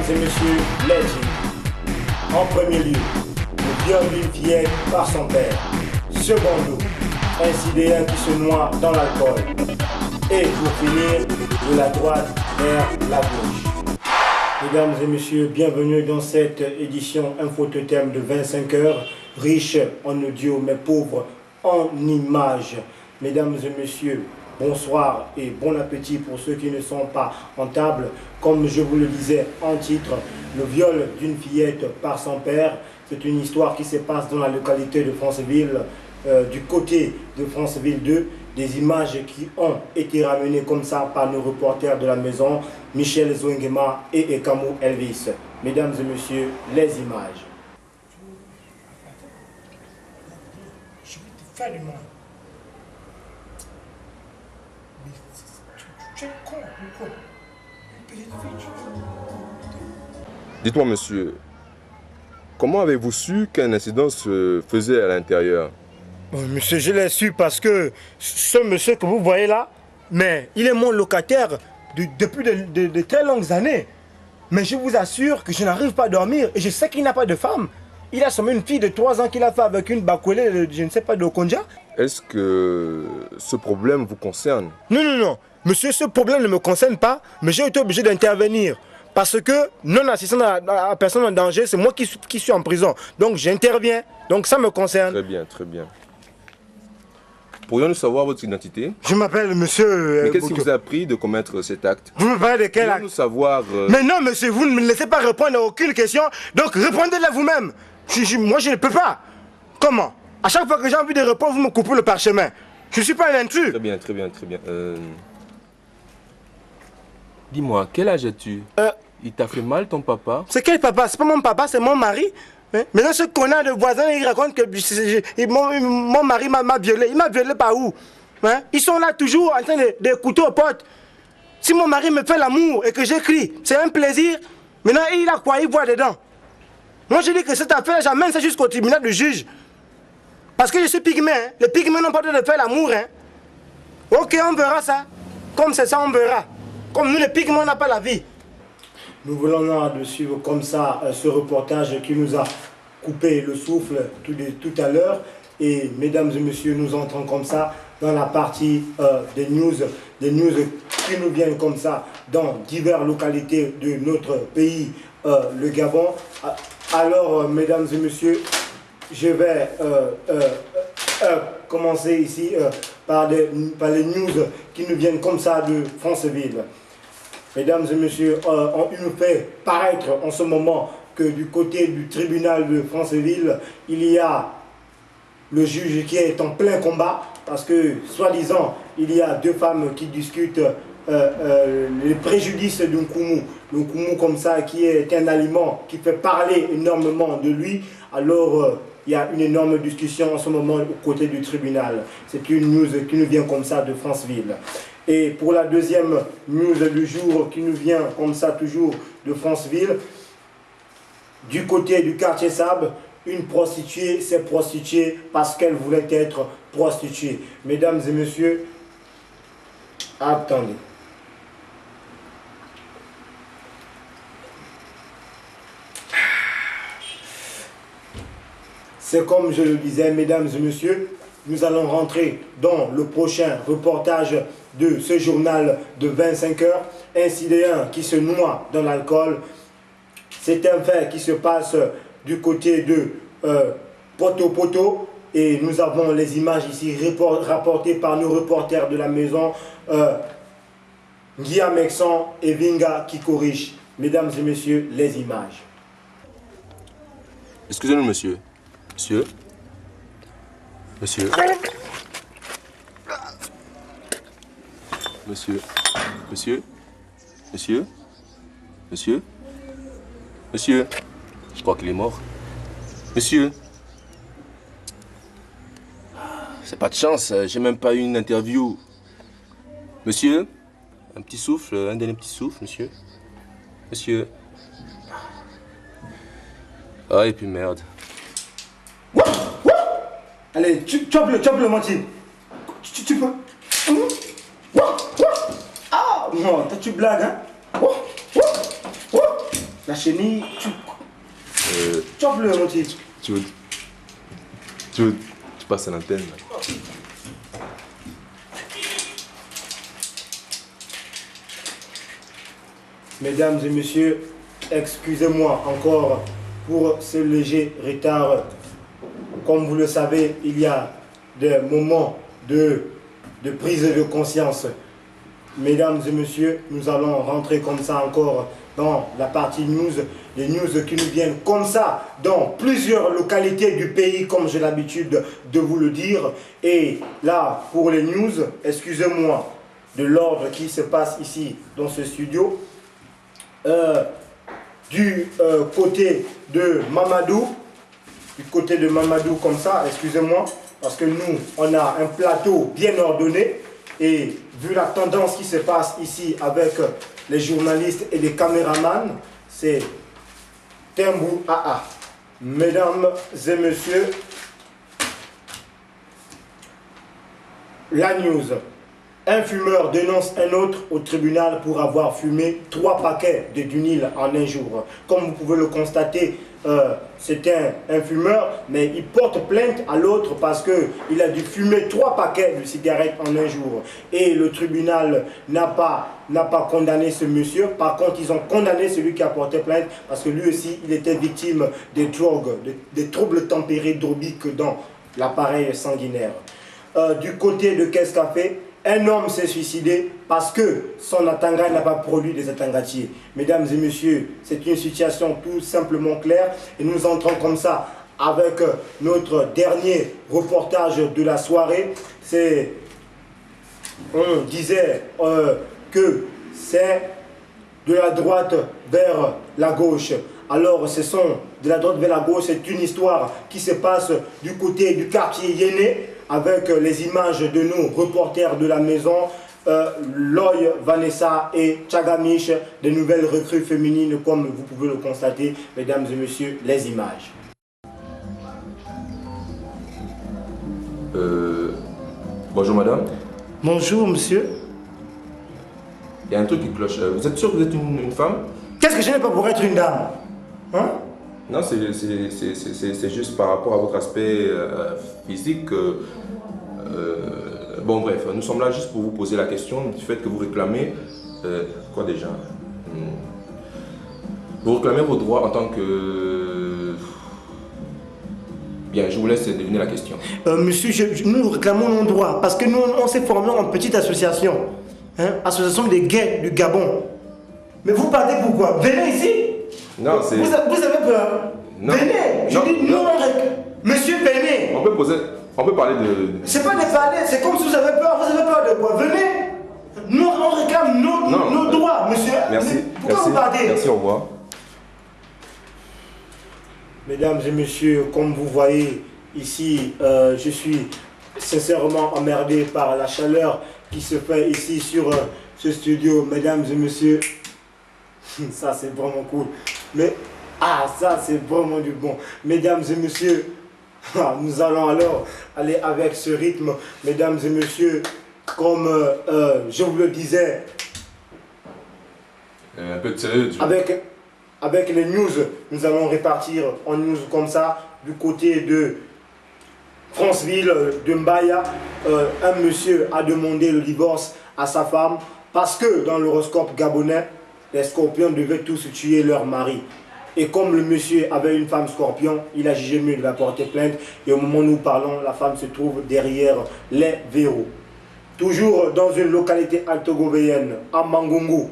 et messieurs, legend. En premier lieu, le viol d'une fillette par son père. Secondo, un sidéen qui se noie dans l'alcool. Et pour finir, de la droite vers la gauche. Mesdames et messieurs, bienvenue dans cette édition Infototem de 25 heures, riche en audio mais pauvre en images. Mesdames et messieurs, bonsoir et bon appétit pour ceux qui ne sont pas en table. Comme je vous le disais en titre, le viol d'une fillette par son père, c'est une histoire qui se passe dans la localité de Franceville, du côté de Franceville 2. Des images qui ont été ramenées comme ça par nos reporters de la maison, Michel Zouengema et Ekamo Elvis. Mesdames et messieurs, les images. Je vais te faire du mal. Mais tu es con ou quoi? Une petite fille, Dites-moi, monsieur, comment avez-vous su qu'un incident se faisait à l'intérieur? Bon, monsieur, je l'ai su parce que ce monsieur que vous voyez là, mais il est mon locataire depuis de très longues années. Mais je vous assure que je n'arrive pas à dormir et je sais qu'il n'a pas de femme. Il a seulement une fille de 3 ans qu'il a fait avec une bakoulé, je ne sais pas, de Okonja. Est-ce que ce problème vous concerne? Non, non, non. Monsieur, ce problème ne me concerne pas, mais j'ai été obligé d'intervenir. Parce que non-assistance à la personne en danger, c'est moi qui suis en prison. Donc j'interviens. Donc ça me concerne. Très bien, très bien. Pourrions-nous savoir votre identité? Je m'appelle monsieur... Mais qu'est-ce qui vous a pris de commettre cet acte? Vous me parlez de quel acte? Pourrions-nous savoir... Mais non, monsieur, vous ne me laissez pas répondre à aucune question. Donc répondez-la vous-même. Moi, je ne peux pas. Comment? À chaque fois que j'ai envie de répondre, vous me coupez le parchemin. Je ne suis pas un intrus. Très bien, très bien, très bien. Dis-moi, quel âge as-tu? Il t'a fait mal, ton papa? C'est quel papa? C'est pas mon papa, c'est mon mari. Maintenant, ce connard de voisin, il raconte que mon mari m'a violé. Il m'a violé par où? Ils sont là toujours en train d'écouter aux potes. Si mon mari me fait l'amour et que j'écris, c'est un plaisir. Maintenant, il a quoi? Il voit dedans. Moi, je dis que cette affaire, j'amène ça jusqu'au tribunal du juge. Parce que je suis pygmée. Les pygmées n'ont pas le droit de faire l'amour. Ok, on verra ça. Comme c'est ça, on verra. Comme nous, les pygmées, on n'a pas la vie. Nous voulons de suivre comme ça ce reportage qui nous a coupé le souffle tout à l'heure. Et mesdames et messieurs, nous entrons comme ça dans la partie des news qui nous viennent comme ça dans diverses localités de notre pays, le Gabon. Alors, mesdames et messieurs, je vais commencer ici par les news qui nous viennent comme ça de Franceville. Mesdames et messieurs, il nous fait paraître en ce moment que du côté du tribunal de Franceville, il y a le juge qui est en plein combat parce que, soi-disant, il y a deux femmes qui discutent les préjudices d'un koumou. Le koumou comme ça qui est un aliment qui fait parler énormément de lui. Alors, il y a une énorme discussion en ce moment au côté du tribunal. C'est une news qui nous vient comme ça de Franceville. Et pour la deuxième news du jour qui nous vient comme ça toujours de Franceville, du côté du quartier Sable, une prostituée s'est prostituée parce qu'elle voulait être prostituée. Mesdames et messieurs, attendez. C'est comme je le disais, mesdames et messieurs, nous allons rentrer dans le prochain reportage de ce journal de 25 heures. Un sidéen qui se noie dans l'alcool. C'est un fait qui se passe du côté de Poto. Et nous avons les images ici rapportées par nos reporters de la maison, Guillaume Mexan et Vinga qui corrigent. Mesdames et messieurs, les images. Excusez-nous, monsieur. Monsieur? Monsieur? Monsieur? Monsieur? Monsieur? Monsieur? Monsieur? Je crois qu'il est mort. Monsieur? C'est pas de chance, j'ai même pas eu une interview. Monsieur? Un petit souffle, un dernier petit souffle, monsieur? Monsieur? Ah, et puis merde. Allez, chope le moitié. Tu peux. Ah, non, toi tu blagues, hein. La chenille, tu as plus le motif. Tu passes à l'antenne là. Mesdames et messieurs, excusez-moi encore pour ce léger retard. Comme vous le savez, il y a des moments de prise de conscience. Mesdames et messieurs, nous allons rentrer comme ça encore dans la partie news, les news qui nous viennent comme ça dans plusieurs localités du pays, comme j'ai l'habitude de vous le dire. Et là, pour les news, excusez-moi de l'ordre qui se passe ici dans ce studio. Du côté de Mamadou, comme ça, excusez-moi, parce que nous, on a un plateau bien ordonné, et vu la tendance qui se passe ici avec les journalistes et les caméramans, c'est Tembou AA. Mesdames et messieurs, la news. Un fumeur dénonce un autre au tribunal pour avoir fumé 3 paquets de Dunil en un jour. Comme vous pouvez le constater, c'est un fumeur, mais il porte plainte à l'autre parce qu'il a dû fumer 3 paquets de cigarettes en un jour. Et le tribunal n'a pas condamné ce monsieur. Par contre, ils ont condamné celui qui a porté plainte parce que lui aussi, il était victime des drogues, des troubles tempérés drobiques dans l'appareil sanguinaire. Du côté de Caisse Café, un homme s'est suicidé parce que son atanga n'a pas produit des atangatiers. Mesdames et messieurs, c'est une situation tout simplement claire. Et nous entrons comme ça avec notre dernier reportage de la soirée. On disait que c'est de la droite vers la gauche. Alors ce sont de la droite vers la gauche, c'est une histoire qui se passe du côté du quartier Yéné, avec les images de nos reporters de la maison, Loy, Vanessa et Chagamish, des nouvelles recrues féminines, comme vous pouvez le constater, mesdames et messieurs, les images. Bonjour madame. Bonjour monsieur. Il y a un truc qui cloche. Vous êtes sûr que vous êtes une femme? Qu'est-ce que je n'ai pas pour être une dame? Hein? Non, c'est juste par rapport à votre aspect physique. Bon bref, nous sommes là juste pour vous poser la question du fait que vous réclamez... quoi déjà? Vous réclamez vos droits en tant que... Bien, je vous laisse deviner la question. Monsieur, nous réclamons nos droits parce que nous, on s'est formé en petite association. Hein? Association des gays du Gabon. Mais vous partez pourquoi? Venez ici. Non, c'est... Vous avez peur? Non. Venez. Je dis non, monsieur, venez. On peut parler de... C'est pas de parler, c'est comme si vous avez peur de quoi? Venez. Nous, on réclame nos droits, monsieur. Merci. Pourquoi vous partez? Merci, au revoir. Mesdames et messieurs, comme vous voyez ici, je suis sincèrement emmerdé par la chaleur qui se fait ici sur ce studio. Mesdames et messieurs, ça c'est vraiment cool. Mais, ça c'est vraiment du bon. Mesdames et messieurs, nous allons alors aller avec ce rythme. Mesdames et messieurs, comme je vous le disais, un peu de sérieux. avec les news, nous allons répartir en news comme ça. Du côté de Franceville, de Mbaya, un monsieur a demandé le divorce à sa femme parce que dans l'horoscope gabonais, les scorpions devaient tous tuer leur mari. Et comme le monsieur avait une femme scorpion, il a jugé mieux de la porter plainte. Et au moment où nous parlons, la femme se trouve derrière les verrous. Toujours dans une localité altogovéenne, à Mangungu,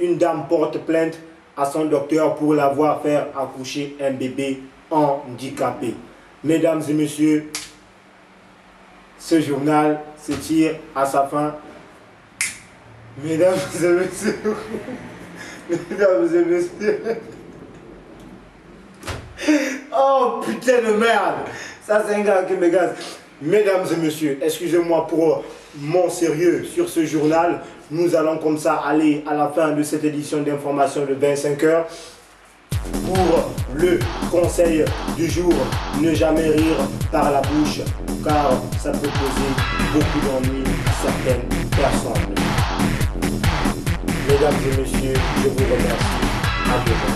une dame porte plainte à son docteur pour l'avoir fait accoucher un bébé handicapé. Mesdames et messieurs, ce journal se tire à sa fin. Mesdames et messieurs, mesdames et messieurs, oh putain de merde, ça c'est un gars qui me gaze. Mesdames et messieurs, excusez-moi pour mon sérieux sur ce journal. Nous allons comme ça aller à la fin de cette édition d'information de 25 heures. Pour le conseil du jour, ne jamais rire par la bouche, car ça peut causer beaucoup d'ennuis à certaines personnes. Mesdames et messieurs, je vous remercie. À demain.